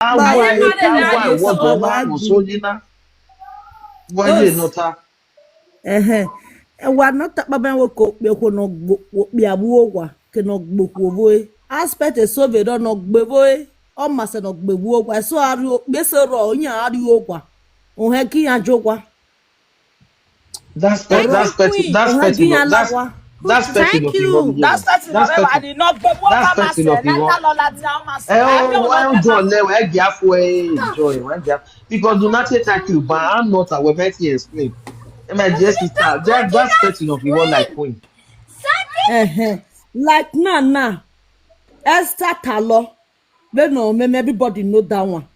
why what the man was so yina. Why you not? Wa not baba wo ko be ko no bi abu wa ke no gboku boy aspect so be do no gbeboy o ma se no gbebu ogwa so ari be se ro nya ari ogwa o he ki yan jogwa That's Thank that's you, petty. Queen. That's o he petty. ki yan That's lagwa that's petty Thank of you, you. That's certain of That's them. I petty. did not go That's over petty of myself. Let you. that Lola down myself. I Oh, will why not don't get my. John let where halfway enjoy when because do not take you, but I'm not aware of explain. Am I just start? That's petty of you, like queen. like na Esther Talo we no me everybody know that one.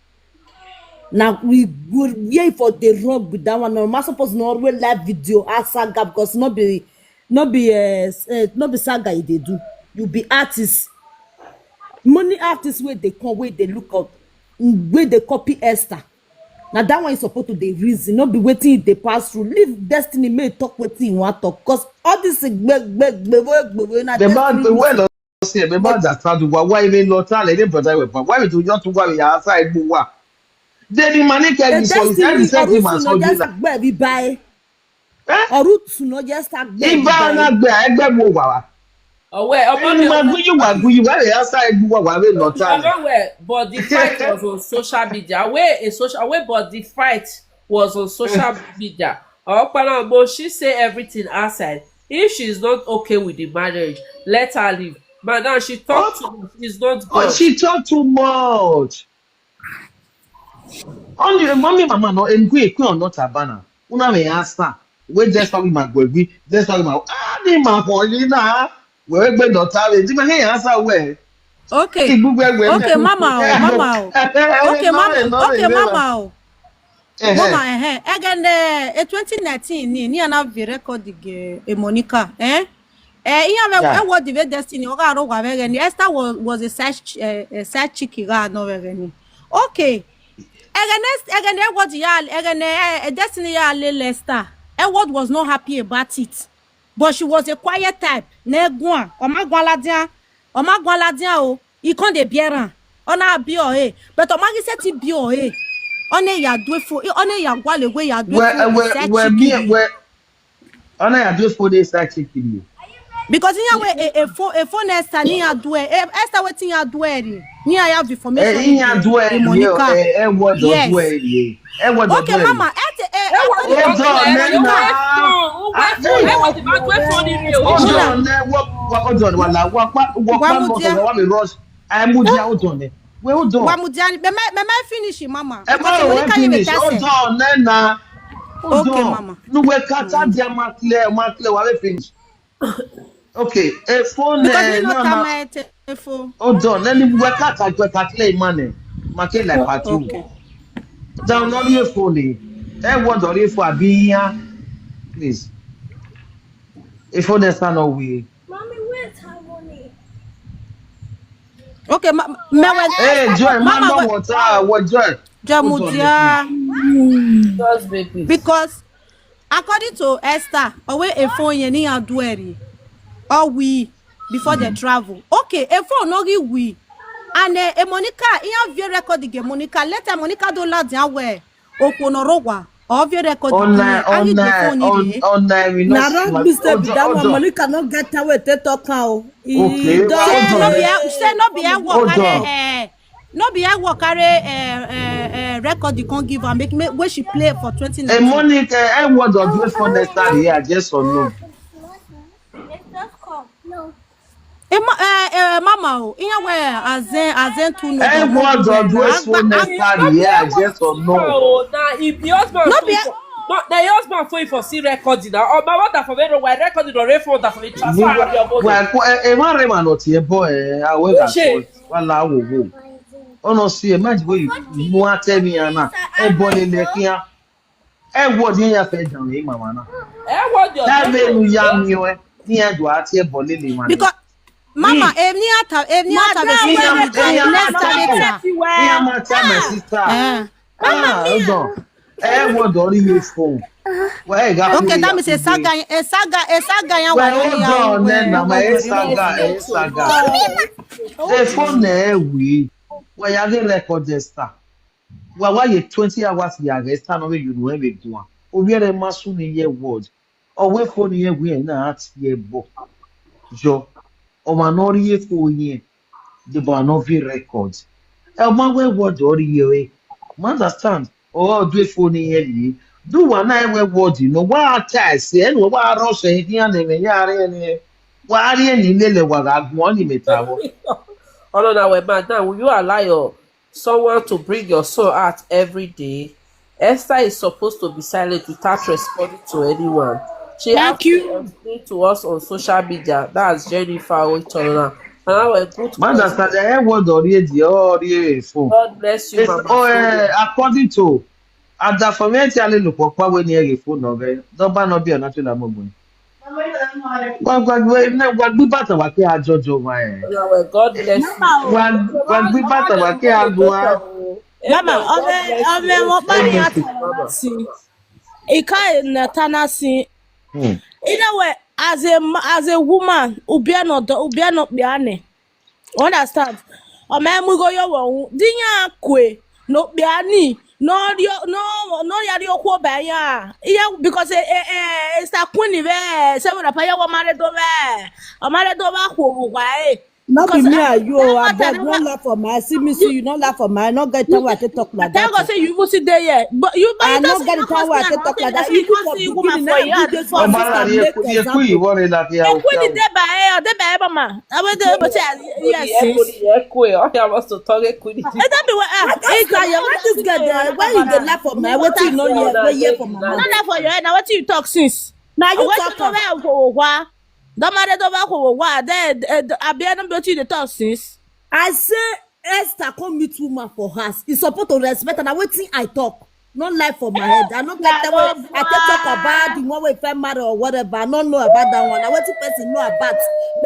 Now we would wait for the wrong with that one. No, I'm supposed to always live video as saga because not be saga they do. You be artists. Money artists where they come, where they look up, where they copy Esther. Now that one is supposed to the reason, not be waiting they pass through. Leave destiny may talk what you want talk. Cause all this The man, the well, say, the man that started why even not tell any brother, but why do you not worry outside? Then the money can be solicited the destiny same or thing root as no just Solina. like baby buy Eh? or root no just like baby buy. Ibana egbe wo wa. Oh wait, Ẹni máa gbójú wà gbójú wà lè outside gbogbo wà lè nọ tá ni. where, but the fight was on social media. But the fight was on social media. But she say everything outside. If she's not okay with the marriage, let her leave. But now she talked too much. She's not Oh, God. she talk too much. On the mommy mama no engwe ekwe on not abana. Una me answer. We just talk ma gbegbi. Just talk ma ni ma ko yin na. We gbe dota we. Ti me he answer we. Okay. Ki gbugbe we. Okay, mama. Okay, mama. Okay, mama. Mama, again, 2019, ni ana vi record the Monica, eh? Yeah, what the destiny, oga ro wa vere ni. Esther was a side chick ga no vere ni. Okay. Again, what ya, again, destiny ya Lester. Edward was not happy about it, but she was a quiet type. Ne gwan, o ma gwan ladian o. I can't de biera. Ona bi o but o ma gi se ti bi o on ya do fo on ya gwa le we ya do Where on ya do for this chicken. because in way a phone Esther ni ya do Esther wetin ya do ni I have information In ya do Monica what do yes okay mama hold on wala what me rush I mudi hold on we hold on Wamudiani me finish mama because Monica finish hold on na hold okay on mama no we kata dia ma clear wa we finish okay a phone because no my telephone hold on let me we kata clear money ma ke like party down on your phone what on your phone abiyan please if phone is not we Mommy, where's Harmony? okay hey joy mama water what joy Jamudia Just baby. because according to Esther away a phone ye ni adueri or we before they travel okay a phone no gi we and a Monica in your record the Monica later Monica do la dia we oponorowa of your record on we Na not wrong mistake that one Monica no get away to talk how. Okay, say no be hold on. no be work carry record you can't give her make where she play for 2019 Monica what do you for next time here just or no Let's just come. No. mama in where azen tu no what do you for next time here just or no Now if the husband No be the husband for see recording now. Or my mother for very well recording or refund for the transfer of your body. well e ma re ma no tie boy awe ga so wala wo ono si e ma ji boy mu atemi ana e bo le le kian e wo di ya fe dan e mama na What your na me nu ya mi o ni e do ati e bo le le ma because mama ni ata be next time ni ama ta my sister hold on what do you phone well okay that means a saga yan well hold on na my saga the phone we Why are they record Esther? Why you 20 hours the arrest no we you know we go. Obi e ma so ni ye word. O we phone ye we na at ye bo. Jo. O ma no ye phone ye. The ba no vi record. E ma we word ori ye. Man understand? Oh do phone ye yi. Do one I we word you know what I say and what rush e dia na me yare ni. Wa ari ni lele wa ga gbon ni metawo. Oh no, madam, will you allow someone to bring your soul out every day? Esther is supposed to be silent without responding to anyone. She has Thank you. to explain to us on social media. That's Jennifer Oitorona. And our good Man question. understand the word ori phone. God bless you, It's Mama. according to ada fomenti ale lo popa we ni ere phone no be. Do ba no bi ona to la mo mo. Gwa gbi bata wa ke ajojo wa e. Well, God bless you. Gwa gbi bata wa ke agwa. Mama, Amen. what money Amen. at see? Ika na tanasi. Hmm. In a way, as a woman, ubiano biane. Understand? O me mu go yo wo dinya kwe no biani no yari okwo ba ya iya because sta kuni be se we na pa ya wo mare do be o mare do ba kwo wa Not be me and you. I beg, not laugh for my. See me, see you, not laugh for my. Not get time where I talk like tell God that. say you even sit there yeah but you I not get the time where I talk like that. You keep on beginning now. You just O for ba la ri make e ku yi example. wo re la ke ya o when ka. the ba mama I will do but yes sis I was to talk and that be what That's why you want this girl there. When you dey laugh for my, what you know here, where here for my not mouth. that for your head now what you talk since Now you what talk you know go wa don't matter do ba ko wa then abi am do you dey talk since I say Esther come meet woman for house. It's supposed to respect and I waiting I talk. Not lie for my head. I not get that way. I can talk about the one way if married or whatever. I don't know about that one. I want to person know about.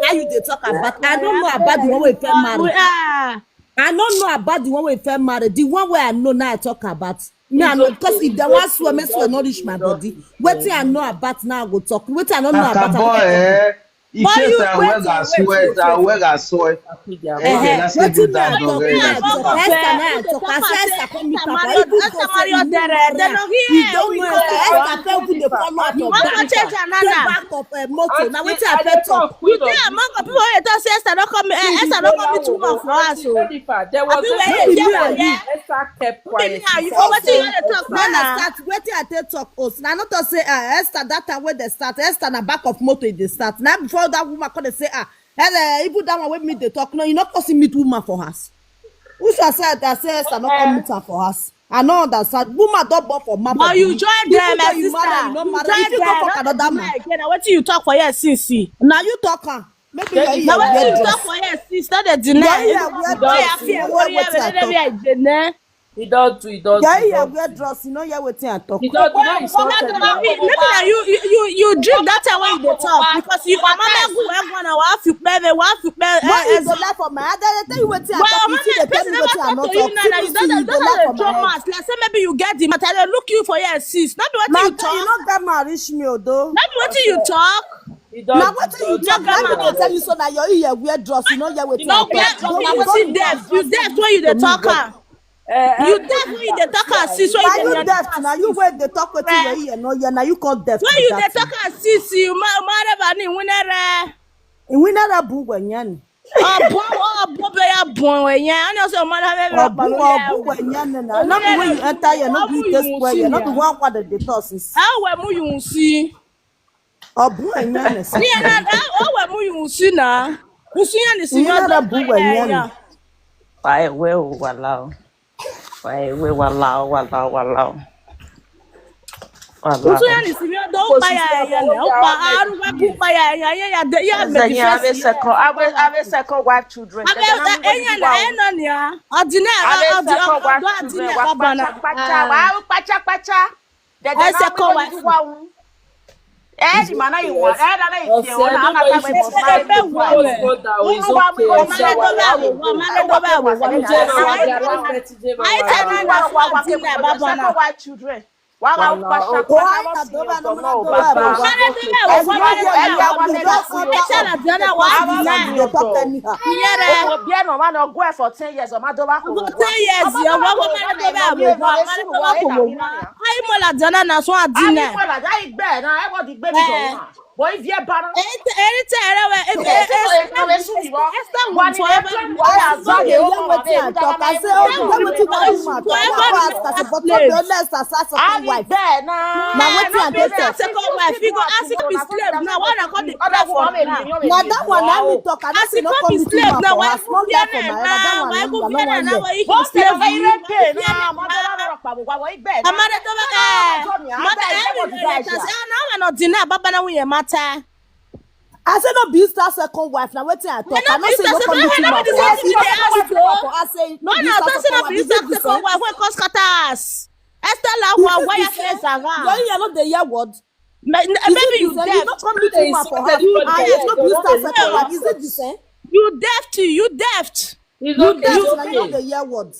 Now you they talk about. I don't know about the one way if married. I don't know about the one way if married. The one way I know now I talk about. Me I know because if the one swim, me swim nourish my body. Wetin I know about now I go talk. Wetin I don't know Kaka about I boy go talk. Ike sa we ga so e ta we ga so e. Okay, let's get Wetin me that I dog. talk, me I talk. Esther na I talk. I say Esther come meet am for even though say you know her, you don't know Esther fell good dey follow out of back. Say back of motor. Now wetin I fit talk? you dey among the people wey talk say Esther don come meet woman for us o There was abi a wey be dey me for and you. here Esther kept quiet. for wetin you dey talk When I now start, wetin I take talk host. Na not to say Esther that time when they start, Esther na back of motor dey start. Now before that woman come dey say even that one wey me dey talk no, you not person meet woman for house. Who should say that say Esther not come meet her for house? I no understand. Woman don born for mama. but you join them my you marry, you sister no you marry. join If you go them fuck no another dey man, again na wetin you talk for here since now you talk am. Maybe your ear na wetin wear you dress. talk for here since no dey deny Your ear wear dress. You no hear wetin I talk. He don't do, he don't Your do. ear wear dress. You no hear wetin I talk. He don't do, no, it's not maybe na you drink that time when you dey talk because you mama go wey go na wa fi pe Why you dey laugh for my head? I tell you wetin I but talk. You mama still dey tell person me never wetin I talk no to you talk. now you See, you dey laugh for my draw head. mouth like say maybe you get the matter I dey look you for here sis no be wetin Now you you talk no get man reach me odo. no be wetin you talk He don't Now do, wetin he you don't talk? do. Now me dey tell you so. Now your ear wear dress. You no hear wetin I talk. na wetin deaf you deaf when you dey talk am you deaf when you dey talk am sis when Now you you dey deaf. Now you wey dey talk wetin your ear no hear. Now you call deaf. when you dey talk am sis you maraba ni winere. Ìwínàrà bù wẹ̀nyẹ́ ni. ọbọ bẹ ya bọ ẹyẹ ẹni ọsẹ ọmọ náà bẹ bẹ pàmò yẹ Ọ̀bù wẹ̀nyẹ́ ni na. No be when you enter here, no be you take square here, no be one word dey talk since. awẹ mu yùn sí Ọ̀bù wẹ̀nyẹ́ ni sẹ́. ní ẹ náà awẹ mu yùn sí náà nsú yẹn ní sí yọ Ìwínàrà dọ bù wẹ̀nyẹ́ ni. Waiwe walao. Waiwe walao walao walao. nsú Walao. yẹn ní sí yọ dọ ó pa ya ẹyẹ nẹ ó pa arúgbó kú pa ya ẹyẹ ayé ya dé yà mẹbi Zenya ave fẹsí seko ave seko wife children. ẹyẹ nà ẹ nọ nìyà ọdínà Ave seko wife ọdọ children. àdínà Wa ọba náà pacha wa pacha pacha. ẹ seko wife. Di mana you want? Na na Ọ̀sẹ̀ ife ona na nobody ta should me say ẹgbẹ́ wo before rẹ̀? it's not that way. It's Wọ́n okay. wá Ọ̀sẹ̀ wa ọmọlẹ́dọ́bẹ̀ àwòwọ́ ọmọlẹ́dọ́bẹ̀ àwòwọ́ Ǹjẹ́ na wa di ara fẹ́ ti dé ma Àìtẹ́ wa? náà wà fún àdínà bàbá náà. wife children. Wala Wala, pasha okay. Why pasha na si doba na to muna no doba papa. ba. Owo bia no man go for 10 years o ma do ba ko wa. Abi mo la dai gbe na e wo di gbe mi do wa. Boy vie ba na. Na that one na me talk. I don't say no come between my for her. Small life for my head. Na that one na me no one hear. I say no be star second wife. Now wetin I talk. I no say no come between my for her. I say no be star second wife. Is it the same? You know the year word. Maybe you You deaf. not come between my for her. Ah yes, no be star second wife. Is it the same? You deft. You deft. It's You okay. dance It's na you know okay. the year word.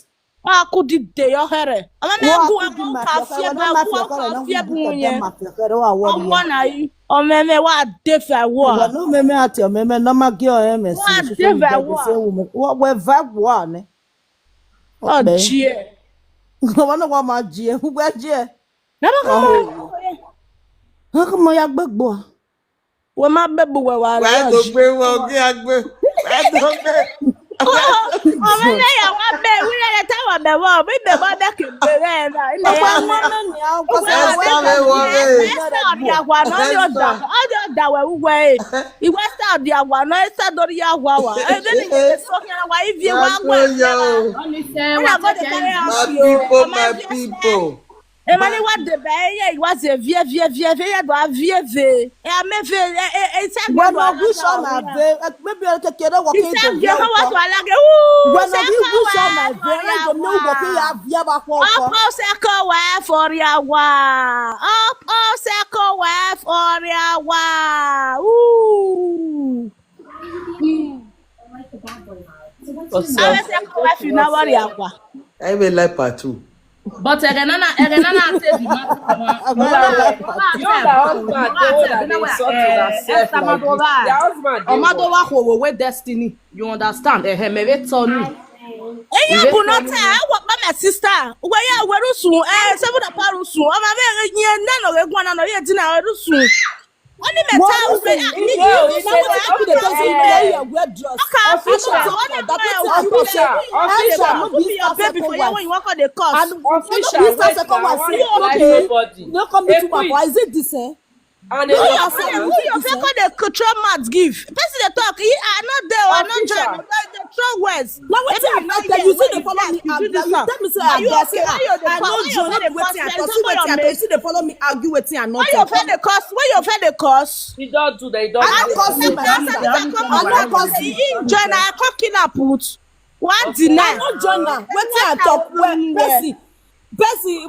Could de your hair. I'm Wa going ku di to ma go fi okere no ma fi okere no wi bu ke dem ma fi okere wa word ya. one are you? Oh, man, what deaf I Wa was. no me me ati o me me no ma gi o e me si Wa so de we va get wa. say we we vibe wa ne. Oh, Be. dear. Wa no wa ma ji e hu gbe ji e. Never Oh. Ha ko mo ya gbegbo. Well, my baby were Why go pay one agbe? Why go pay? Oh, man, I want to we let the time of the war. We the one that can be there. Wa mo me ni a ko se Next wa time we we worry. My people. Emani wa de ba ye wa ze vie ye do avie ve. E ame ve e se gbe When do I ala wish on my veil, maybe I can get a walk into se gbe the wa to ala ge wu when se I ko wish on my wa veil, I don't know what you have via back home. Opo se ko wa for ya wa. Opo se ko wa for ya wa. Ooh. Awe se ko wa fi na wori akwa. I will like part two. But Erenana said the matter. You know the husband, the way that they sort to themselves like this. The husband, they Omadowa ho we destiny. You understand? Maybe tonu. Eya bu not what my sister. Where ya weru sun seven the paru sun. O ma be yin na no we gwan na no ye ti na weru sun. Only me tell we No come between my for is it the same? and who your the control mat give. Person they talk, I not there, I not join. The true words. Now what I tell you see they follow me argue. You tell me say I guess I know John wetin I talk. See wetin I talk. See they follow me argue wetin I not talk. Why you offend the cause? Why you offend the cause? he don't do that. He don't. I cause me my sister. I cause join. I cooking up put. One dinner. I no join am. Wetin I talk? Bessie,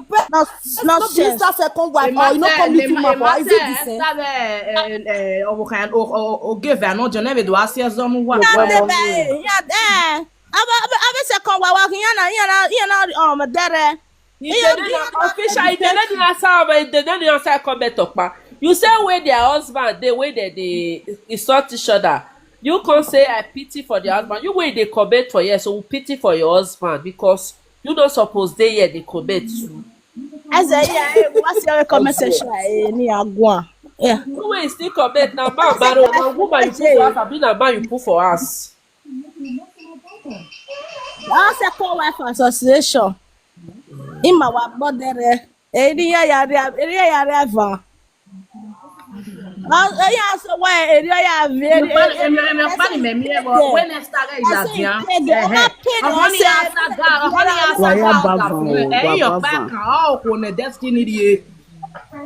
not be star second wife or you no come meet him for. Is it the same? Give her no John do ask yes on what. Yeah, I second wife. Yana, dere. You say where their husband, the way that they insult each other. You can't say I pity for the husband. You wait they comment for yes, so we pity for your husband because you don't suppose they hear they comment too. As what's your comment section? Yeah. You wait still comment now, man, woman you put for us, I mean a man you put for us. That's a co-wife association. In my brother, area. So why area very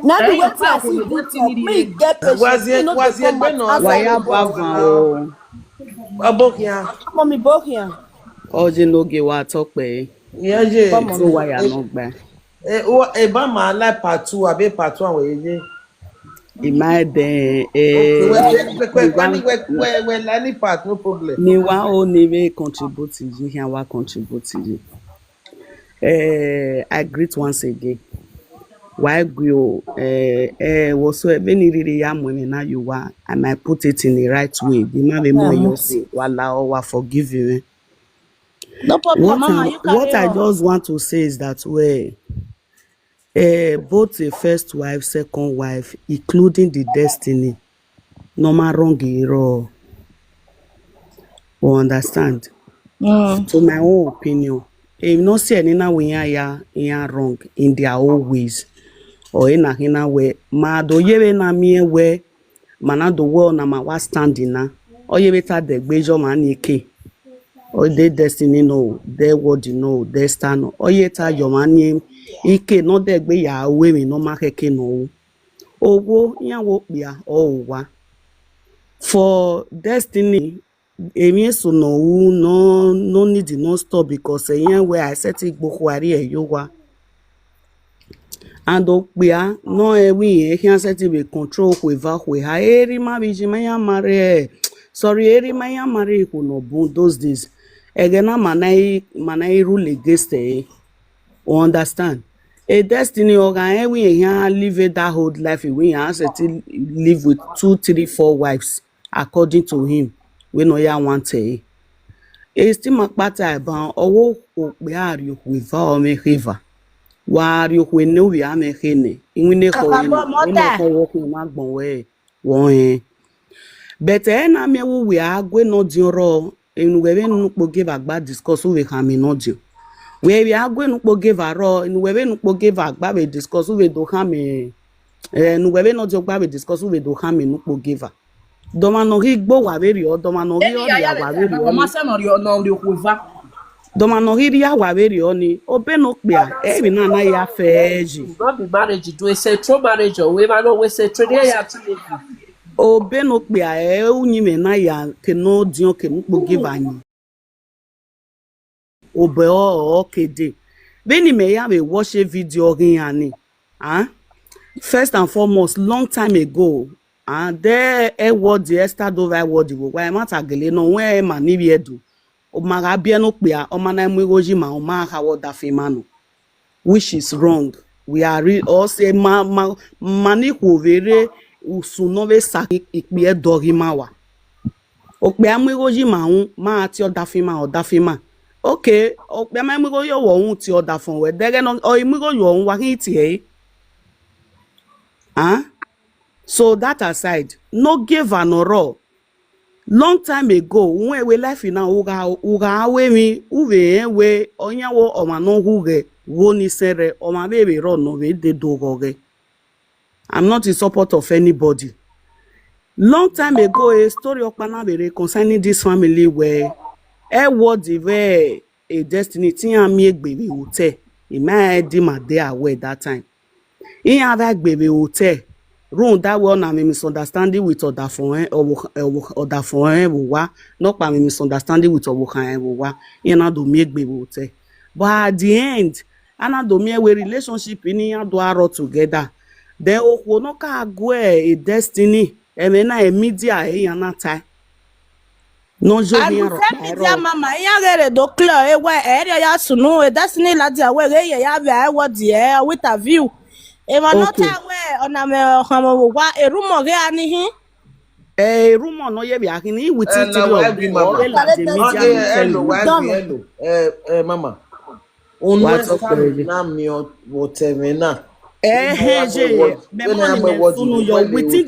Now the way I see good me get patient. Was it been on? Why above Abokia. Come me book here. Oje no ge wa talk pe. Yeah. So why ya no gba. Eba ma like part two, abi part one we Ima de we any part no problem. ni wa o ni we contribute you here wa contribute you. I greet once again. why go whatsoever any really yam when now you want, I might put it in the right way. The man be more you say, wala or forgive you. No problem, Mama. You What carry I on. just want to say is that way both a first wife, second wife, including the destiny, no matter wrong hero, or understand. To my own opinion, if no see any na we are wrong in their own ways, or in a hina way, ma do ye na me we, mana do well na ma was standing na, or ye better the bejo man ike. Or they destiny no, they word you know, they stand, or yet your money, ike no de be ya women no make no. Owo ya wo ya owa. For destiny, emi so no need no stop because where I set it bokwari e yowa. And okpia no we here set it be control we ha eri ma biji ma mare. Sorry, eri ma mare ko no bon those days. Egena manai rule against understand? A destiny organ we here live that whole life we has to live with 2, 3, 4 wives according to him. We no ya want e still makpata ban owo okpe ari with our me river. Wa ari okwe no we am hene. Inwine ko yin. Ino ko wo ko magbon we won but na me we agwe no dioro enu we no kpo give agba discuss we can me no dio. We agwe no kpo give aro enu we no kpo give agba we discuss we do ha me enu we no dio agba we discuss we do ha me no kpo give. Do ma no ri gbo wa we ri o do ma no ri o ya wa we ri o. Mama say no ri okuva. Do ma no ri ya wa we ri o ni obe no pe a e bi na ya feji. Not be marriage do say true marriage or we man we say true dey ya to Obe no pe a unyi me na ya ke no dion ke no kpo give anyi. Obe o kede. Beni me ya we watch a video ani. First and foremost, long time ago, there word the start over word the why matter gele no when man ni edu. O maga bia no pe a o mana mu goji ma o ma ha wo da fe mano. Which is wrong. We are all say mani ko vere usunove saki ikpe dorimawa. Okpe amwigoji maun ma ati odafima. Okay, okpe amwigo yo wo ti odafon we dege no o imwigo yo wa hiti So that aside, no give an oro. Long time ago, when we life in uga we mi uwe we onyawo o mano huge wo ni sere o ma baby ro no we de dogoge. I'm not in support of anybody. Long time ago, a story of Panabere concerning this family where was a destiny thing me baby hotel. In my idea, they are aware that time. In other baby hotel, room that one I'm misunderstanding with other phone or phone, not by misunderstanding with other in a do make baby hotel. But at the end, and do me we relationship in a do together. Then no ka go a destiny. Emena e media e yana tai. No jo mi aro. Media mama ya gere do clear e we area ya sunu e destiny la dia we ye ya bia e wodi e with a view. E ma no ta we ona me hamo wa e rumo ge ani hin. Rumo no ye bia hin with it of the media. Mama. Onwa stand na me whatever na. Within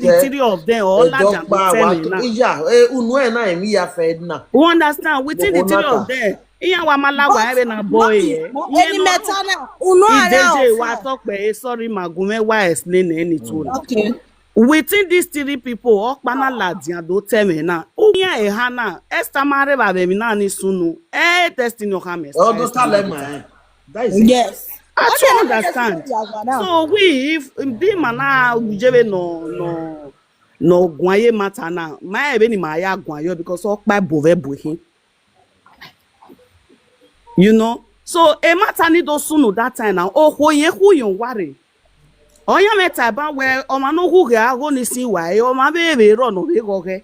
the three of them, all who understand within the three of them. Sorry, Magume, why explain any to okay. Within these 3 people, Okpana Ladian do tell me now. Uya e hana, estamare ba be na ni sunu. Destiny Hames. Oh, don't tell them. Yes. I don't understand. So we, if be mana ujebe no gwaye matter now. My ebe ni maya gwayo because okpa bove buhi. You know. So e matter ni do sunu that time now. Oh hoye hu yon ware. Oya meta ba we o ma no hu ga go ni si wa e o ma be ro no be go ge.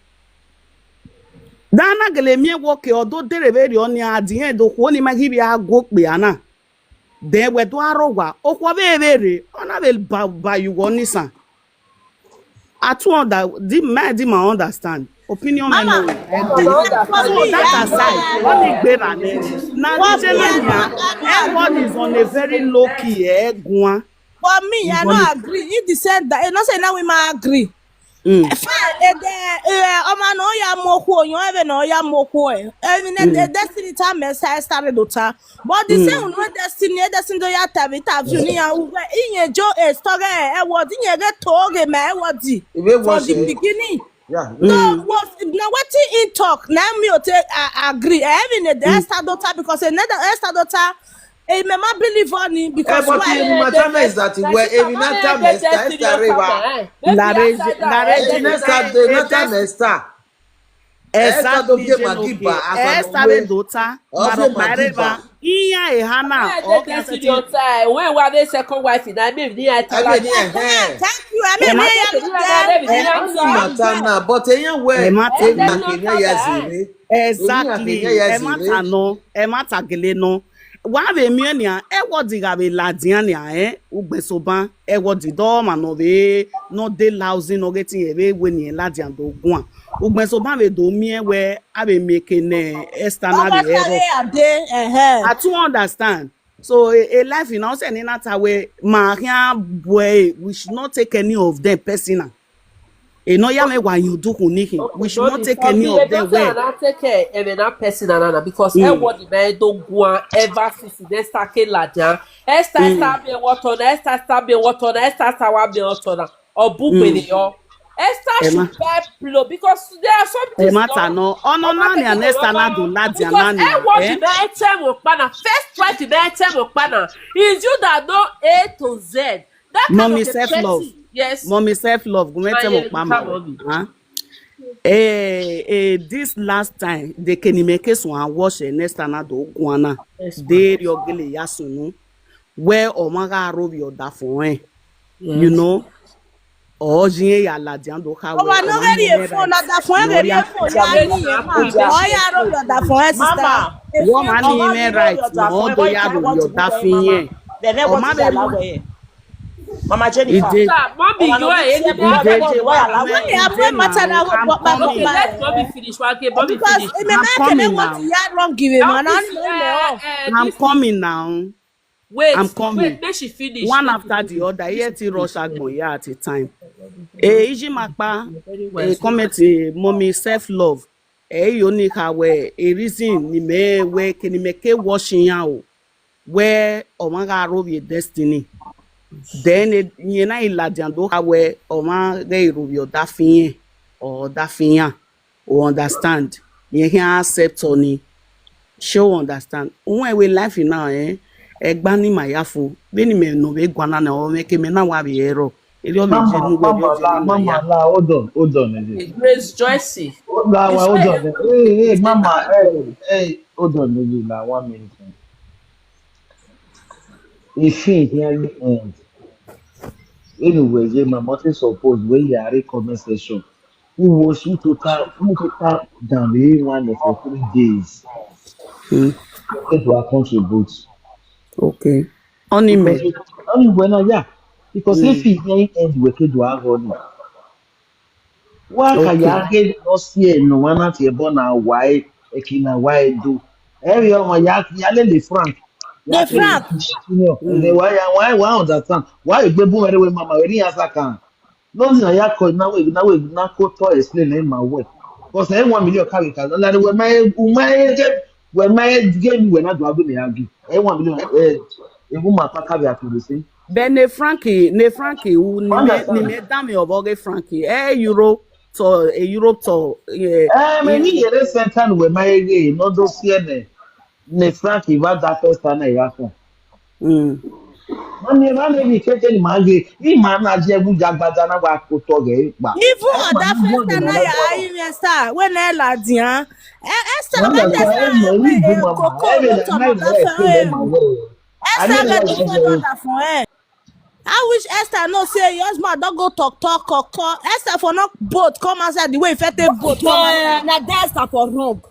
Dana gele mi wo ke odo derebe ri oni adi en do ko ni ma gibi ago pe ana. Then we do arowa. Okwa be ona be ba you go nisan. At one that the man understand. Opinion men Mama, no for so me, that aside, what is better now for me, everybody is on a very low key gwan. for me, Is I on don't agree. If the said that, not say now we might agree. Fine, ọma na ọya mokwu onyo ebe na ọya mokwu the destiny time started ota but the same no destiny do ya tabi interview ni ya ugwe inye jo story e word inye get toge ma e word from the beginning. Yeah. No, now what in talk now me o take agree even the Esther daughter because another Esther daughter a mama believe on it because but the matter is that where every time Esther river La Esther exactly Esther be daughter maro pareba iya ehana o ka se your time when wa be second wife na me ni I tell thank you I mean matter na but eyan where na Kenya yazire exactly e mata gele no wa be mi ania e wodi ga be ladian nia ugbesoban e wodi do ma no be no dey lousy no getting e be we ni ladian do gun ugbesoban be do mi we abe make ne external error I to understand so a life in us and in that way maria boy we should not take any of them personal. No yame wa you do kuniki. We should not take any of them well. Not take a person because everybody man don't go ever since they start ladia. Esther start be water, Esther start be water, Esther start be water. Or book with you. Esther should blow because there are some things. No, no, no, no, Esther na do ladia na ni. Everybody man tell me pana first try to man tell me pana. Is you that know A to Z. That mommy self-love. Yes. Mommy self-love. This last time they can make us one wash next another guana. They yogele yasunu. Where omaga rob your dafone. You know. Oh, jie ya la diando ha. Oh, no very phone na dafone very phone. Oh, ya rob your dafone sister. Woman in right. No, do ya rob your dafine. They never want to allow it. Mama Jennifer. Mommy, you are let mommy finish. Mommy finish. I'm coming now. Wait, I'm coming. Wait, she finish. One after the other. Yet rush agboya at a time. Iji makpa comment mommy self-love. Yoni ka we a reason ni me we can make washing out where omaga rob your destiny. Then you na iladiando hawe oma ge rubio dafinye or dafinya or understand you can accept oni show understand when we life now egbani mayafu beni me no be gwana na o make me na wa be ero mama la hold on Grace Joyce hold on hey mama hey hold on la 1 minute if here end anyway, yeah, my mother suppose when you are a comment section. Who total down the one for 3 days. To contribute. Okay. Only me. Only when yeah. Because if he ain't working to our body. Why can you get no see no one at your bona why a king why do? Every my yak yale frank. The Frank. Why understand? Why you be boom anyway, mama? We didn't answer can. No, ya call now. We now quote to explain in my way. Because I 1 million carry can. Like when my game when I do I be argue. I 1 million. A woman carry to say. Ben ne Frankie, who ni me dame oboge Frankie. Europe to me ni yere center we my no do see ne Frankie va da first time ya ko. Mami mi keke ni magi. Ni ma na je bu jagbaja na wa ko to ge pa. Even that first time ya ayi star when e la dian. Esther that I wish Esther no say your husband don't go talk. Esther for not boat come outside the way if take boat. Na Esther for wrong.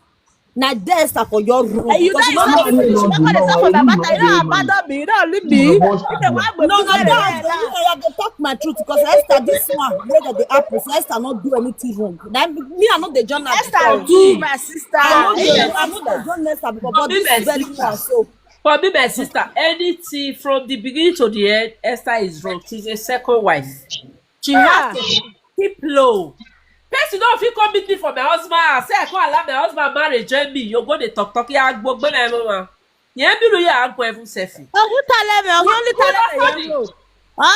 Now there's for your room And you know because you it's don't not know. even finished. You don't call yourself for my matter. You don't abandon me. You don't leave me. You don't want No, to no, get that's it. the you know, I go talk my truth because Esther, this one, where the apple, so Esther not do anything wrong. Then me, I know the journal Esther before. do, See, my sister. I know the Esther. journal Esther before, for but me, this my very sister. one, so For me, my sister, anything from the beginning to the end, Esther is wrong. She's a second wife. She has Yeah. to keep low. Person don't fit come meet me for my husband house. Say I come allow my husband marry join me. You go dey talk ya gbogbo na mama. Yẹn bí lu yà á gbọ́ ẹ̀fún sẹ́fì. Ọ̀hún talẹ̀ mi, ọ̀hún Who talẹ̀ no mi yẹn funny? rò.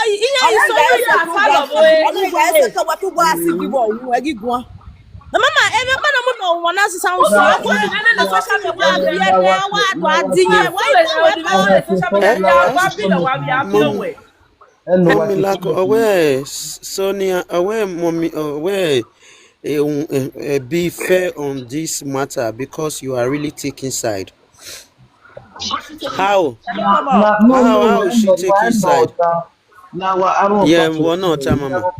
Iye ọ̀nà ìsọ ìgbà yóò ẹsẹ̀ yà tó sá wá lọ Sálọ fún boy. ọ̀nà ìgbà ìwé. ẹsẹ̀ tó wá tó wá sí gíwọ̀ òun ẹ̀gí gan. Mama, ebe mana mo no wana sisa Who nso. no Akwa funny? Nene na social media wa dey. bie ne wa to adinye. Ah, Why so go we the ka man o? dey social media Eh? dey wa bi na wa bi Mom, we. mommy, like, Sonia, mommy, be fair on this matter because you are really taking side. How? Come on. How is she taking side? Yeah, well, no, mama.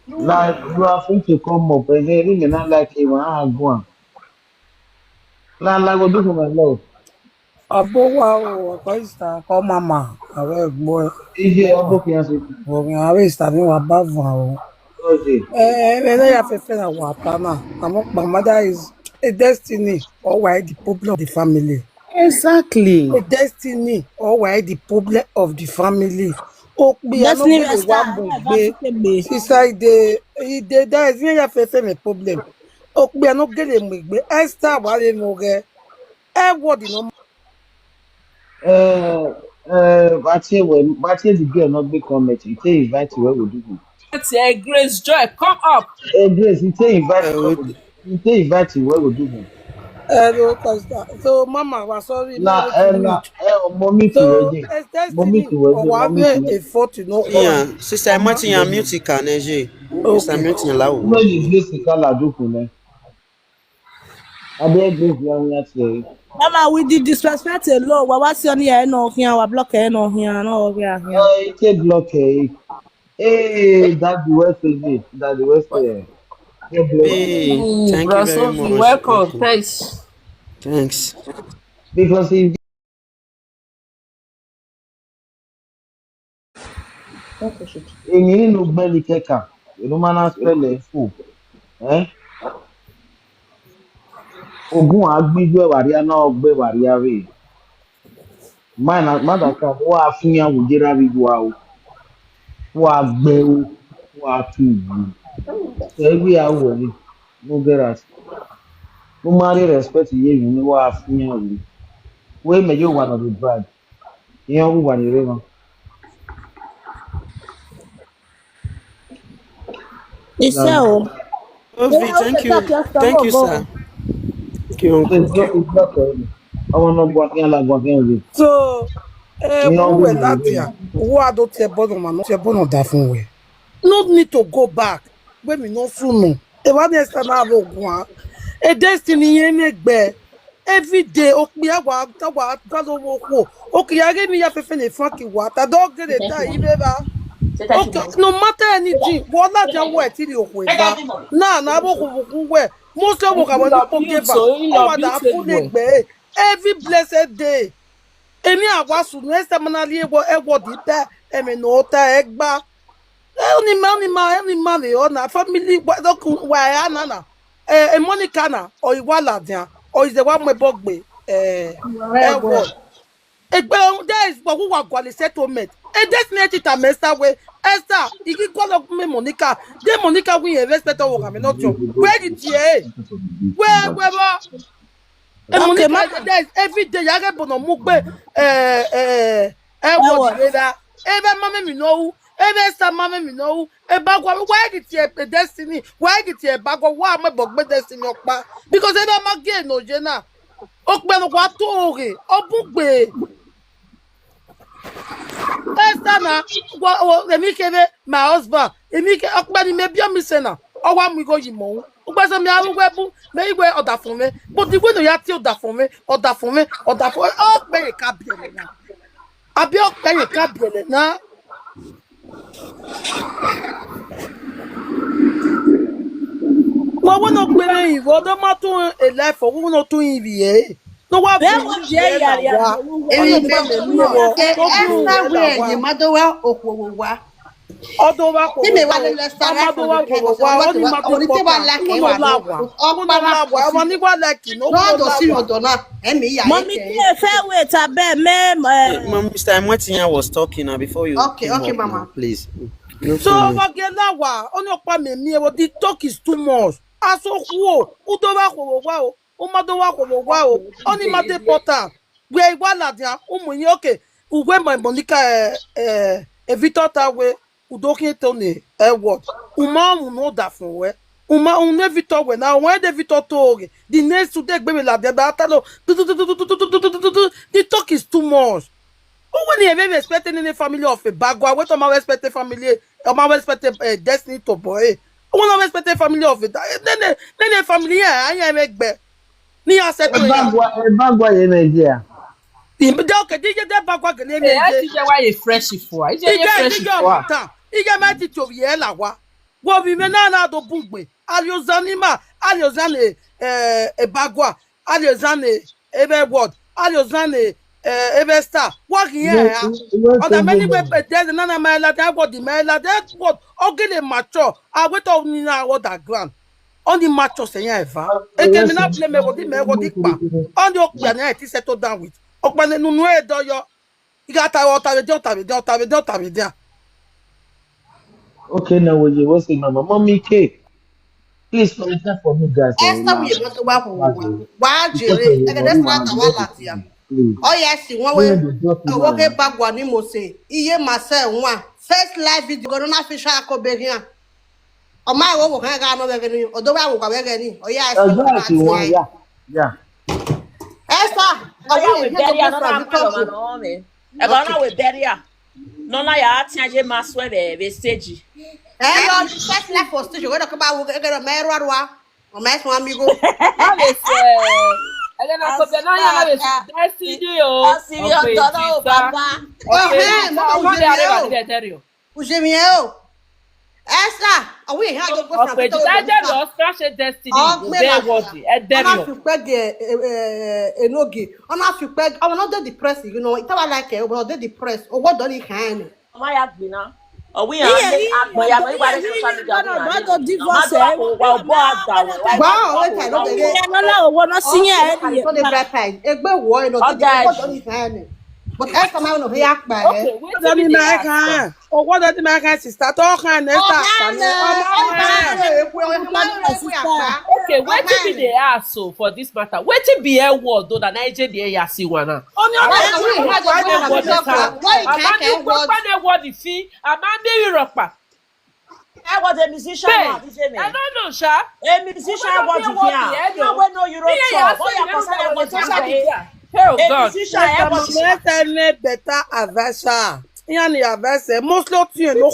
Like you are free to come up and hey, ring and I like him, go on. Like what do for my love? Abowa o, akoista ko mama, awe gbo Ije ọbọ kìí ṣe o mi awe sta mi wa bavun o. ọjẹ. Me ya fefe na wa na. My mother is a destiny or why the problem of the family. Exactly. A destiny or why the problem of the family. O pe ano Destiny gele Esther, wa I mo va gbe. fi me. Sister ide that is ya fefe me problem. O pe ano gele mo gbe. Esther wa le mo ge. E word no Bàtí the girl not gbé comment, ìtẹ́ invite wẹ́ wò dúkù. That's Grace Joy, come up. Grace, Uh, ìtẹ́ invite wẹ́ wò dúkù. Hello, Costa. So, Mama, was sorry, me I to mute. Ọmọ mi ti wẹ́ So, jẹ́. as Mo mi destiny ti wẹ́ or jẹ́, mo one mi ti wẹ́ a fault to know yeah, on. sister Martin, your music can Sister Okay. Martin, allow. Wọ́n lè gbé sìkálà dúkù náà. Adé Grace yẹn ń yá tiẹ̀. Mama, we did disrespect a law. Wa wá sí ọ ní ẹ̀ náà fi hàn wá block ẹ̀ náà fi hàn náà fi hàn. Ìtẹ́ block ẹ̀. Daddy West, God bless you. Hey, thank you Bros very Sophie, much. welcome. Thanks. Thanks. Because if èyí nínú gbẹ́ni kẹ́kà, ìlú máa ń spẹ́lẹ̀ fò. Ogun agbígbé wàríà náà gbé wàríà rè. Mádàkà wọ́n á fún yàn wò jẹ́rà rí wa o. Wọ́n á gbẹ́ o. Wọ́n á tu ìlú. So every hour ni no get as. No marry respect yé yìí ni wọ́n á fún yàn wò. Wọ́n èmẹ̀ yóò wà nà the bride. Ìyẹn wù wà ní rẹ̀ wọn. Iṣẹ́ o. Sophie, thank you. Thank you, sir. Thank you, Uncle. It's not for ọmọ náà gbọ́ akínyàn lágbọ́ akínyàn rè. So, Ìyẹn who wù were wà ní that rẹ̀ here? wọn. Who are those here born on no born on that phone way? No need to go back. When we no soon no. E wa next time I go go. A destiny yen egbe. Every day, okay, I go wo. Okay, I get me ya fefe ne funky water. Don't get it that ibeba. Okay, no matter anything, what not your way till you quiver. Na bo ku we. Most of what I want to give back. Oh, that food egbe. Every blessed day. Emi awasu next time na lie wo di pe emi no ta egba. Any man on na family wa na. Monica na or Iwala dia or is the one me bogbe what egbe there is but who wa gwale settlement e definitely ta Esther way Esther igi call me Monica dey Monica win a respect of am not your where did you where Okay, Monica there is every day ya get bono mu pe what the weather ebe mama mi know ebe Esther mama mi know eba gwa why did you destiny why did you eba gwa wa me bogbe destiny opa because ebe ma ge no je na okpe no kwa to re obugbe Esther na emi kebe my husband emi ke okpe ni me bi mi se na owa mi go yi mo ogbe se mi arugbe bu me igwe oda fun me but the way no ya ti oda fun me okpe e ka bi ele na abi okpe e ka bi ele na Well, we're not going. Well, the matter a life for we're not doing the. No, what Bẹ́ẹ̀ wọ́n jẹ́ yàrá Esther where you mother well okwowa. Although I Tí mi wá lè lọ sára fún mi kẹ́ ọ̀rọ̀ tí wà lákẹ́ wà lọ́wọ́. Ọmọ nígbà lẹ́kì ló lọ́dọ̀ sí ọ̀dọ̀ náà ẹ̀mí ìyá yẹn Mommy, kẹ́. fair wait, I bet, ma'am. Mr. Mwetinya was talking now before you. Okay, mama. Now, please. So Wagelawa, only upon me, the talk is too much. Aso who Udowa wow, Umadowa wow, only Mate Potter. Where Waladia, okay, Uwe my Monica Evita Tawe, Udoki Tony, what? Uma no that for where. Uma Nevito when now when the Vito told the next to take baby la the talk is too much. Who when you ever expecting any family of a bagua? What am I expecting family? Am I expecting destiny to boy? Who am I expecting family of it? Then the family I am make be. Ni accept. Bagua ye Nigeria. Okay, did you that bagua can name? I think why you fresh for. Is it fresh for? Iga mati to yela wa. Wo bi me na do bugbe. Aliozanima, aliozane e bagua, aliozane ebe word, aliozane ebe star. What here? On the many way there's another man like that what the man like that what ogele mature. I wait on ni na what that ground. On the mature say eva. E ke me na play me what the pa. On the okpa na it settle down with. Okpa nu nu e do yo. Igata water we dey. Okay, now what's the mama? Mommy K. Please answer for me, guys. Esther we mother wa jere. E ke dey start wa latia. Oh yes, one way. Okay, back one ni mo say. Iye myself one. First live video go na fi sha ko be here. O ma wo kan ga no be ni. Odo wa wo kwa be ni. Oh yes. Yeah. Esther, Oh, we bury another man on me. I gonna we bury her. No, na ya tiaje maswe be stage. Your first life for stage. We don't come out. We get a merwa. O ma so amigo. Elena ko be na ya be destiny o. Asiri odo baba. Ujemieo. Esther, we have to go from the Australian destiny. They worthy. Ona fi pe enogi. Ona fi pe. I not dey depressed, you know. It was like we were depressed. O what don he hand? Ma ya gbe na. O we are agboya no iwa social media. No divorce. Wow, wait, I don't get. No la owo no siyan e. So the bright side. Egbe wo no what don he hand? But Esther ma no he akpa. Okay, wait a minute. Oh, what does the American sister talk and Okay, what to be the ask so for this matter? What to be a word though that Nigeria ya see one now? I was a musician. I don't know, Sha. A musician was here. No one know Europe. Oh God! Better adventure. Yani avese most lot you no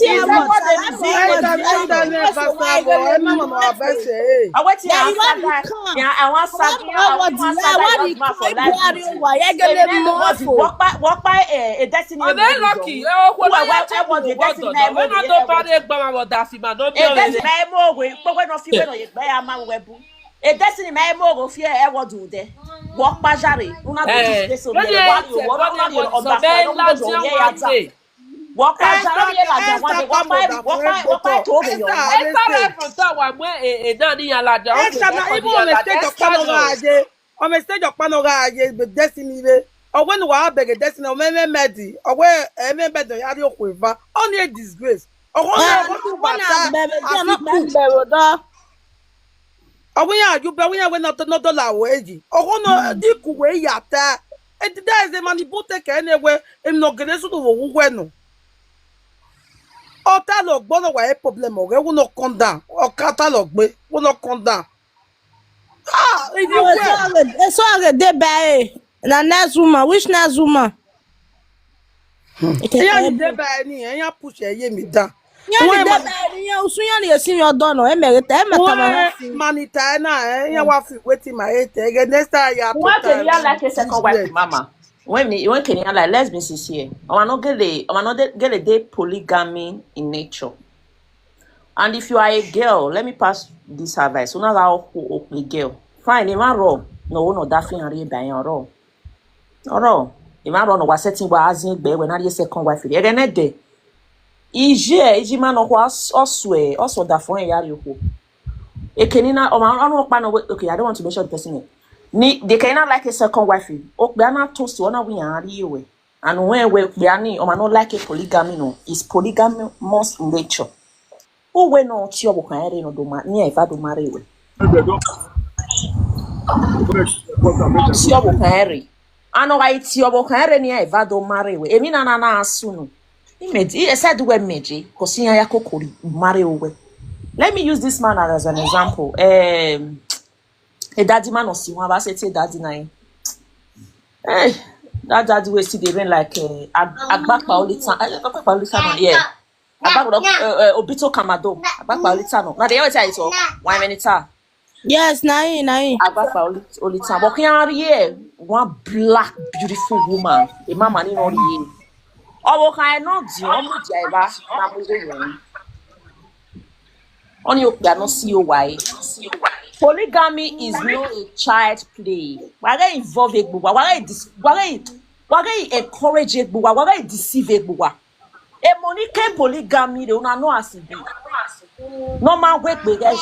I e destiny my mo go fear e wo do de wo pajare una go dis so le wa yo wo na wo pajare ye la de wo pa to be yo from that one where down in la de on the stage of Panoga the destiny or when we have beg destiny or me medi or where me bed ya ri okwa only a disgrace or Awuya you be awuya we not no dollar weji. Ohono di kuwe yata. E that is a manipulate ke anywhere em no gele so to wo no. O ta lo gbo no wa problem o we no come down. O kata lo gbe, we no come down. Ah, if you it's all dey by na next woman, which next woman? Yeah, dey by ni, eyan push ye mi down. Manita na ya wa fi wetin my hate again next time ya what can you like a second wife mama when can you like let's be sincere I want not get a polygamy in nature And if you are a girl, let me pass this advice. So now a girl. Fine, if I'm wrong. No, that thing are by your wrong. Oro, if I'm wrong, was setting was in bed when I second wife. Again, day. Ije man no was also that for a yari. A canina or my okay, I don't want to mention the person name. They cannot like a second wife. Oh, they are not toast to one we are you. And when we are or not like a polygamy, no, is polygamous in nature. Who went on to your carry no do near if I do marry we. Tiobo carry. I know I tiobo carry near if I do marry we. Emina na soon. He said we meji, because ya kokori marry we. Let me use this man as an example. A daddy man or see one about say daddy nine. Hey, that daddy we see they like agbakpa olita. Yeah. Obito Kamado. Agbakpa olita. Now they always say it all. 1 minute. Yes, nai. Agbakpa olita. But can here one black beautiful woman. A mama ni no ye. Oh, can not do omo jaiba na mo we. On you cannot see why. Polygamy is not a child play. Why they involve it? Why they encourage it? Why they deceive it? A Monique polygamy, they don't know as it be. Normal work with and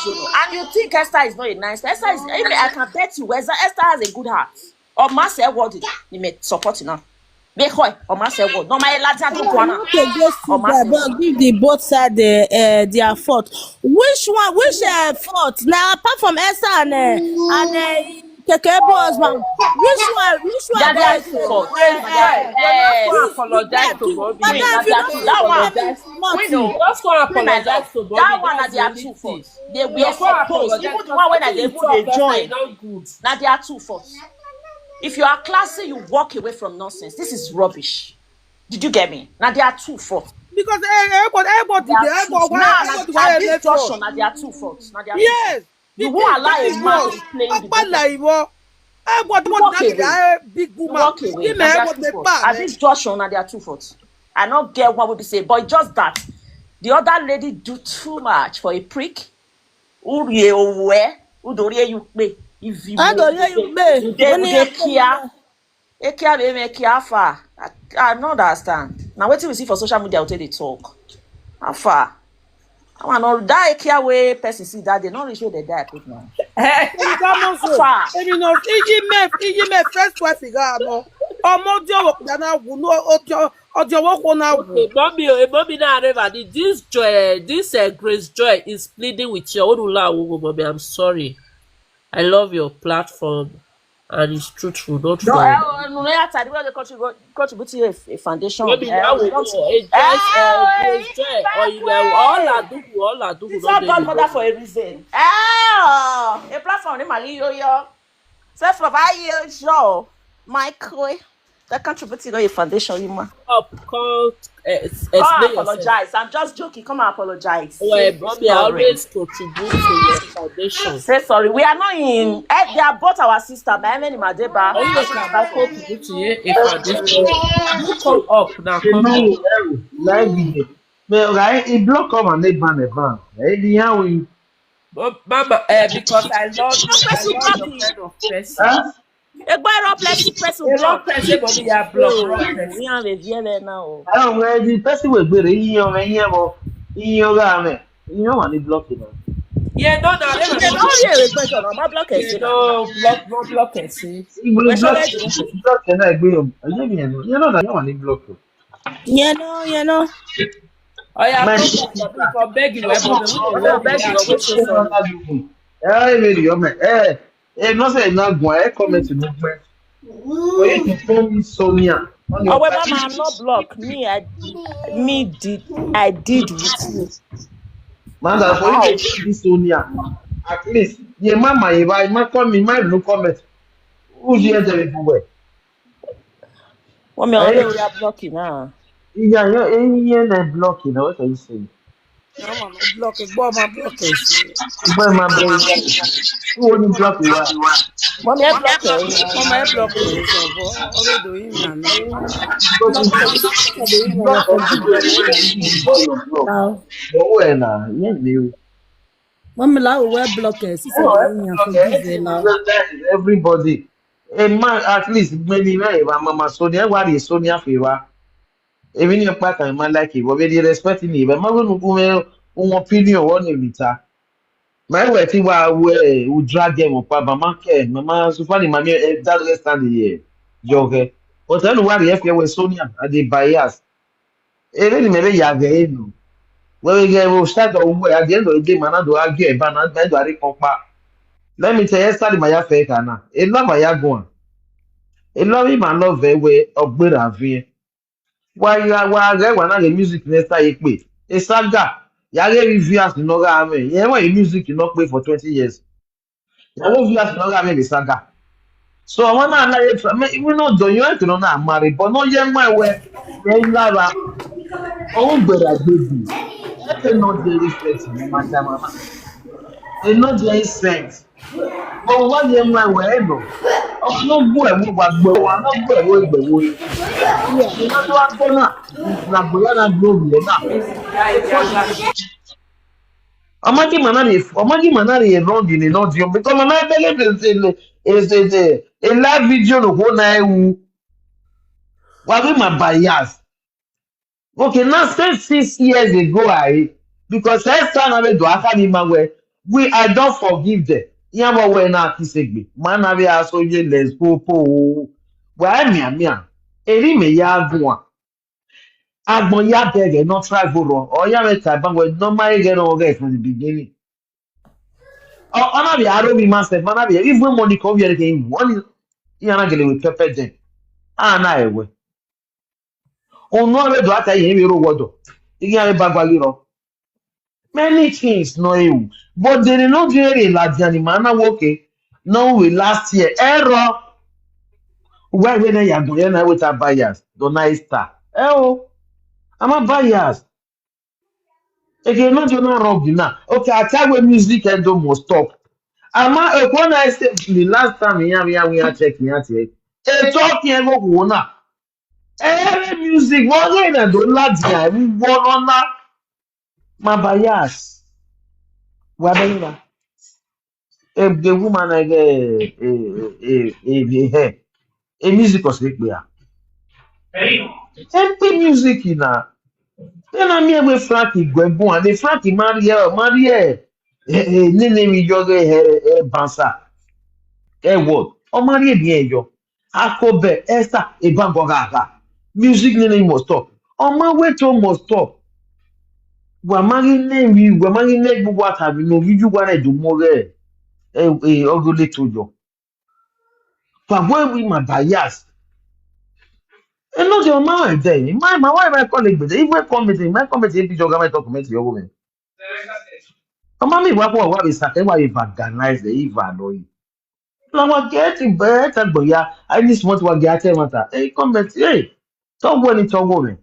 you think Esther is not a nice Esther is. I can bet you Esther has a good heart. Or must say what you may support now. Make or must say what. No, my Latin but give the both side their fault. Which fault? Now apart from Esther and Kekebo husband, which one that is fault. Apologize to Bobby. We know. Just go apologize to Bobby. That one they are two faults. They were supposed. Even the one when they join. Now they are two faults. If you are classy, you walk away from nonsense. This is rubbish. Did you get me? Now there are two faults. Because everybody at this junction, now there are two faults. Yes. You won't allow a man to play the big woman. At this junction, now there are two faults. I don't get what would be said, but just that the other lady do too much for a prick. Who don't you play? If you I don't understand. Now what we see for social media, they talk. How far? I want to die here way person see that they not reach where they die put now. Far. You know, me first wife no. Mommy now never did this joy. This Grace Joy is pleading with your own mommy. I'm sorry. I love your platform and it's truthful, not for contribute to a foundation. Maybe now we all I do. It's not godmother for a reason. A platform in Malio. Self provide show. Michael. That contribute to a foundation, you man. Apologize. I'm just joking. Come and apologize. Well, Bobby, I always contribute to your foundation. Say sorry. We are not in. They are both our sister. But I'm in Madeba. I contribute to a foundation. You come up now. Right? It block up and they ban a ban. Mama, because I love you. I love your kind of person. A boy rock person block person body ya block person. We have a VLA now. I don't know the person will be in your garment. You know what they block it. Yeah, no, my block it. No, block it. See, you know that you want to block it. You know. Oh yeah, for beg you, no say not go. Comment to movement. For you to phone Sonia. However, I'm not blocked. I did with you. Man, for you to Sonia. At least, your mama, if I might call me, might no comment. Who's here everywhere? What me already are blocking now? Yeah, you're blocking. What are you saying? No, man, no block it. Boy, my block it. Boy, my brain. Who only block you? Mommy, I block her. Oh, my block it. So, boy, already doing me. Block her. You see what they email you Block or forgive block. her. Now, But when yeah, you. mommy la we wear block her. She said Oh, they email forgive her now. everybody. A man, at least, many, Mama Sonia, what is Sonia Fiva? Even your partner, man, like it, but they respecting me. But my opinion on it. My way, see why we drag them up, Mama, Mama, so funny, Mammy, that rest stand here. Joke. But then, what if you were Sonia at the bias? Even maybe you are the when we get will start over at the end of the day, man, I do argue about not bend to compa. Let me tell you, study my affair, Kana. A love my yagon. A love him and love very way of good and fear. Why you are there when I get music next time you play? A saga. Yage reviewers no game. Yeah, why music you not play for 20 years? Yage reviewers no game the saga. So I wanna like even not do you want to know I'm married, but not yet my way. Then Lara, oh, but I baby. I cannot do respect in my time. They not doing sense. But what you my way no? I'm not good at what I'm not good at what you you know what gonna na boya na globe na. Amagi manari is wrong in the not you because my believe is a live video no go na ewu. What be my bias? Okay, now since 6 years ago, because last time I do Akani Mawe, I don't forgive them. Yama we na kisegbe. Man have aso ye let's go po. Wa mi. Eri me ya gwa. Agbon ya beg not try go wrong. Or ya me type we no my get on from the beginning. Oh, ana bi aro mi master, man be even money come here again. One yana gele with pepper them. Ah na ewe. Onu ave do ata ye mi ro wodo. Iya me bagwali ro. Many things no you, but they did not really like the animal okay. No, we last year error. Why when I am doing with a bias? Don't I start? Oh, I'm a bias. Again, not you not wrong now. Okay, I tell when music and do must stop. I'm a when I said the last time we are checking out here. Talking about one. Every music, what going to do? Lads, we want on that. My bias. What are you? If the woman like a music was like there. Empty music in a then I'm here with Frankie Gwembo and the Frankie Maria Nene mi joge bansa what o Maria bien yo Akobe Esther e bangogaga music nene must stop on my way to must stop we mari name what have no video one do more ogole to yo but when we my bias. And not your mind there. My wife, my colleague, but if we're committing, my committee, if you're going to document your woman. Mommy, what is that? Why you organize the even? Now, what getting better, but yeah, I just want to get him. Hey, comment, hey, talk when it's a woman.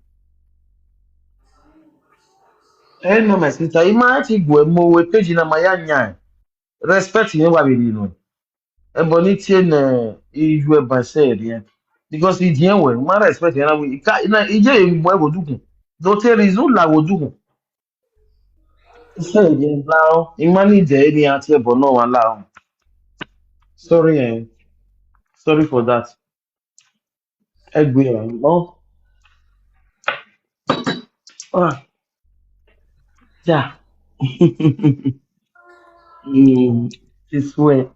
Hey, no, my sister, you might go more with page in my young respect you, what we know. And bonitian, you were by said, yeah. Because it's here when my respect, and we can't, why would do? Don't tell is no la would do. Say again, now, in money day, any answer, but no one allow. Sorry, sorry for that. Egbe, no. Ah, yeah. This way.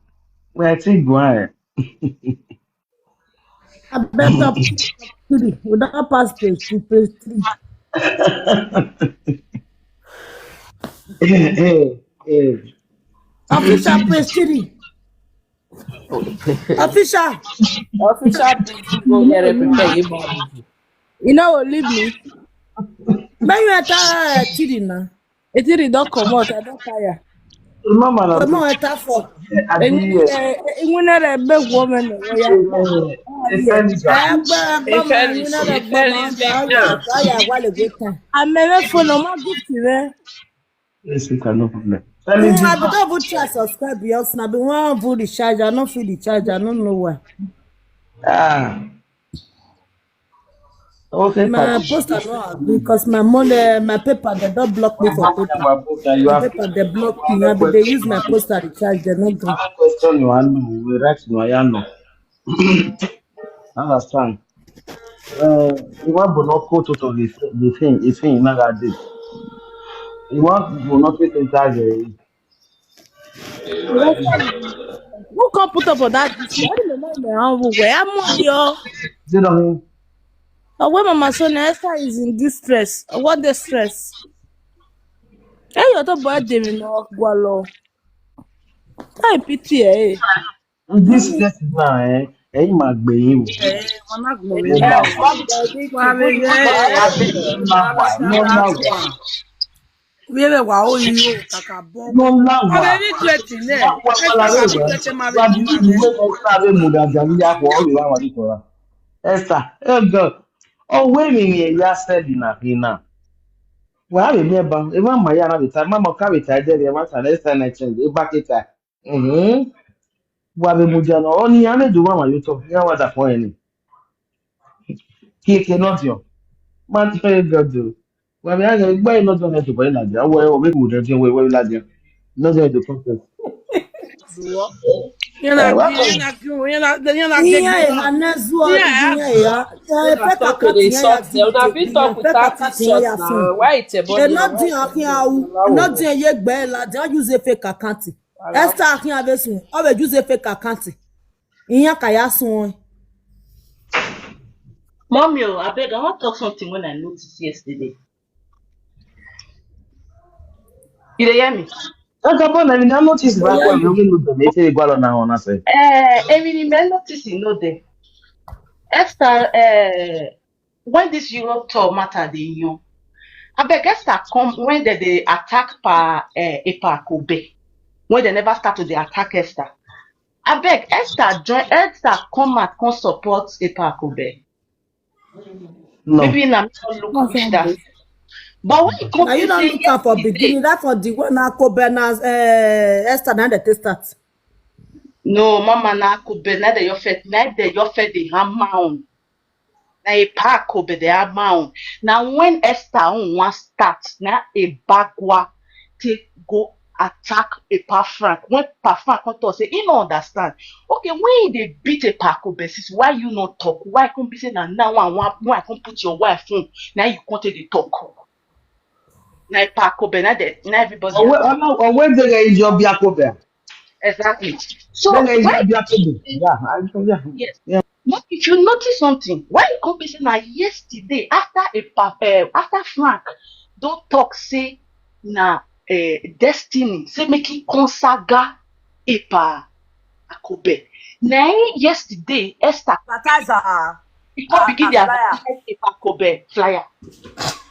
Where I think why. I better three. We don't pass page 2, page 3. Official page 3. Official. Official busy go here and prepare you more busy. You know what, leave me. When you enter 3 now. It really don't come out. I don't tire. Remember Come on, that. enter 4. I And did. you know a big woman. If I there is big now. am a phone. I'm not gift. Yes, you can, no problem. Tell me I be this. don't even try subscribe else. I be one for the charge. I don't feel the charge. I don't know why. Ah, okay, My Kati. poster no agree because my money, my paper, they don't block me for paper. You My have paper, they block I have me. a I be they question. use my poster to charge. They not I green. have a question. You know, we write no, I know. Understand? You want to not quote to the thing, not that day. You want to not take in charge. Who can put up for that this year? I don't know where I'm on yo. You know what I mean? When Mama Sonia Esther is in distress, what the stress? Hey, you're the boy, David, no, Gualo. I pity, eh? This case now, ẹ̀yin máa gbẹ̀yìn wò. Wọn náà gbọ̀n No mí ná yá wà. o. Wà mí yẹ No ná wà. No ná wà. wíwẹ̀ wà ó yí o kàkà bọ́. No ná Wà wà. mí ní tuẹ̀tì náà. Wà Ẹ wà sọ̀rọ̀ lára àbí ìwẹ̀. tuẹ̀tì máa Wà bẹ̀ bí jù náà ìwé rẹ̀. ẹ̀sà abẹ́ mùdà jàmí yá kọ̀ ọ́rì láwọn àdìsọ̀rọ̀. Esther, God. Ọ̀wé mi ni ẹ̀yà sẹ́ẹ̀dì nà fi náà. Wà á rè mí ẹ̀bà. Ẹ má mà yára bìtá. Má mọ̀ ká bìtá ẹ̀jẹ̀ rẹ̀ má tà Esther náà change. Ẹ bá kíkà. Wà bẹ̀ mùjà náà. Ọ ní àmẹ́jọ wà wà yóò tọ̀. Yá wà dà fún ẹ̀ ni. Kí eke náà dìọ̀. Má tẹ́ ẹ gọ̀dọ̀. Wà mí àgbẹ̀ gbọ́ ẹ̀ lọ́jọ́ náà tó bọ̀ ẹ̀ làjà. Ọwọ́ ẹ̀ wọ̀ mí kò dẹ̀ dín owó ẹ̀ làjà. Lọ́jọ́ ẹ̀ tó kọ́kẹ́. Dùwọ́. Yẹn náà Wà gí kọ̀. yẹn náà gí yẹn náà gé Iya, gbé náà. na zuo Iya iya ẹ̀ ya. Una Pe talk kaka to the tiyan ya sort di there. Una te fit bi talk na pe without kaka this tiyan sort ya now. fun. Why it's a They body now? not doing akin awu. Not doing ye gbe la. They use fake account. Esther akin abesun. O be use fake account. Iyan kaya sun. Mommy, I beg, I want to talk something when I noticed yesterday. You dey hear me? Aka bọ̀ na mi na notice ba kwa mi oge lu dem efe igwalo na ona se. Emi ni me notice you know there. Esther, when this Europe tour matter dey yan, abeg Esther come when they attack Epa Kobe, when they never start to dey attack Esther. Abeg Esther come out come support Epa Kobe. No. Maybe na me don't look reach that. But when you come Now you don't say look up for yesterday, beginning. That for the one na Kobe na Esther na the start. no, mama na Kobe na dey your first dey hammer on. Na Epa Kobe dey hammer on. Now when Esther wan start, na a bagwa take go attack Epa Frank. When Pa Frank come talk say he no understand. Okay, when you dey beat Epa Kobe, sis, why you not talk? Why come be say na now when I come put your wife phone, now you come take dey talk? Na Epa Kobe na everybody Ọwọ́ ẹ̀dẹ̀gẹ̀ ìjọ bí akọbẹ̀. exactly. So Dẹ̀gẹ̀ ìjọ why bí akọbẹ̀. Yeah. yes. But if you notice something, why you come be say na yesterday after Frank don talk say na destiny say make he consaga Epa Kobe. Na yesterday Esther he come begin dey advertise Epa Kobe flyer.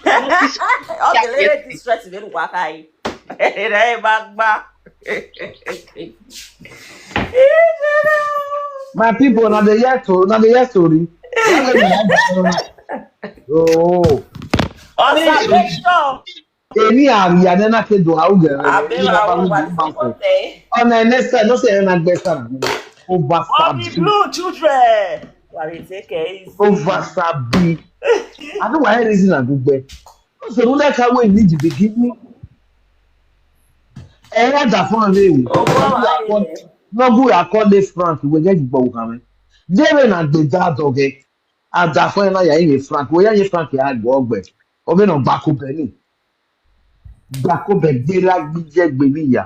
Notice Okay, let this stress very wakai. Hey, bagba. My people na dey hear story. Oh. Osa make sure. Èmi àrí àdẹ́nà kédo àwùgẹ̀rẹ̀ Abe ní bàbá wa mi wa bí máa fẹ̀. sokote. Ọ̀nà ẹ̀nẹ́sẹ̀ ló sì ẹ̀rọ agbẹ́ sára mi. All the blue children. Wari take it easy. Oversabi. I don't want any reason I go back. So don't let her wait need to begin me. Ẹ̀rọ àdàfọ́n rẹ̀ wò. Nọ́gùn àkọlé Frank ìwé jẹ́ ìgbọ̀ wò kàmẹ́. Jẹ́rẹ̀ nà gbèjà àdọ̀gẹ̀. Àdàfọ́n náà yà yẹ Frank. Wọ́n yà yẹ Frank yà àgbọ̀ ọgbẹ̀. Ọbẹ̀ náà gbàkó bẹ̀ ní. Gbàkó bẹ̀ gbéra gbíjẹ́ gbèmí ìyá.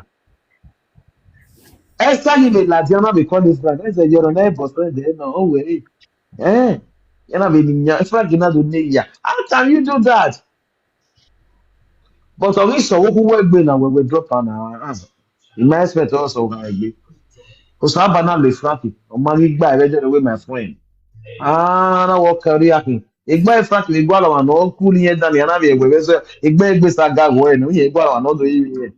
Esther yìí lè làdí ọ̀nà bí kọ́lé Frank. Ẹ̀sẹ̀ yọrọ náà bọ̀ sọ́dẹ̀ náà ó wẹ̀ ẹ́. Yana be ninya Frank na do ne ya. How can you do that? But we saw who work na we drop on our hands. In my expect also can be. Because how banal le Frank. O ma ni gba e away my friend. Na work career akin. Igba Frank le gba lawa no ku ni yẹn dan yana be egbe so igba egbe saga wo e no ye gba lawa no do yi ye.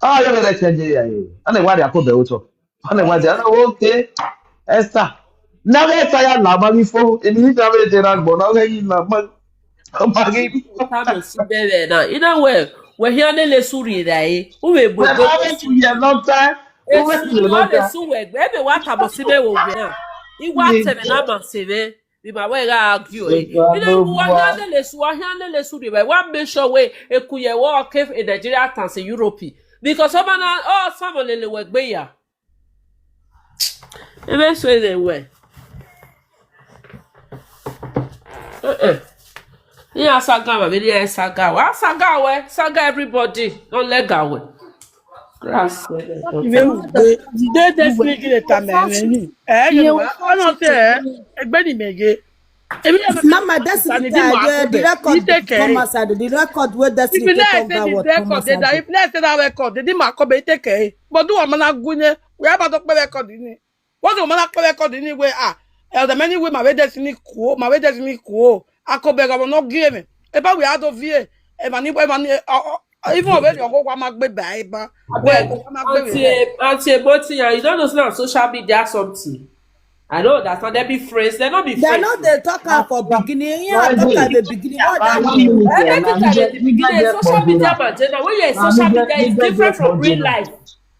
You better change ya ye. Ana wa dia ko be o to. Ana wa dia okay. Esther. Now Esther ya la ma mi fo. Èmi ni ta be te ra gbo na we yi la ma. Time to see baby now. In a way, we here le suri dai. Uwe Well, gbogbo. I went to hear long time. Who went to hear long Le time? su we. Ebe wa tabo sibe wo we. Iwa teme na man sebe. Bi ma we ga argue eh. Ine wa here le suri we. Wa make sure we ekuye wo okay in Nigeria than in Europe. Because some na some le we gbe ya. Ebe so le we. Yeah, saga, my video saga. What saga? We saga everybody. Don't let go. We. Grass. They definitely the time any. You know, I don't say. Egbeni meje. Mama, that's the record come aside. The record where that's the record. If let's say that record, they didn't make it take. But do a man agune. We have a doctor record in it. What do man record anyway? The many way my way destiny quo. Akobega will not give me. Eba we out of here. Even already go magbe ba. Auntie, but you don't know now social media something. I know that when they be friends, they not be friends. They know they talk about for beginning. Yeah, talk at the beginning. Social media, but when you're social media, it's different from real life.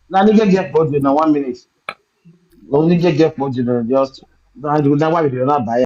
Now, nigga get bored in 1 minute. Only get bored in just. Now, why we do not buy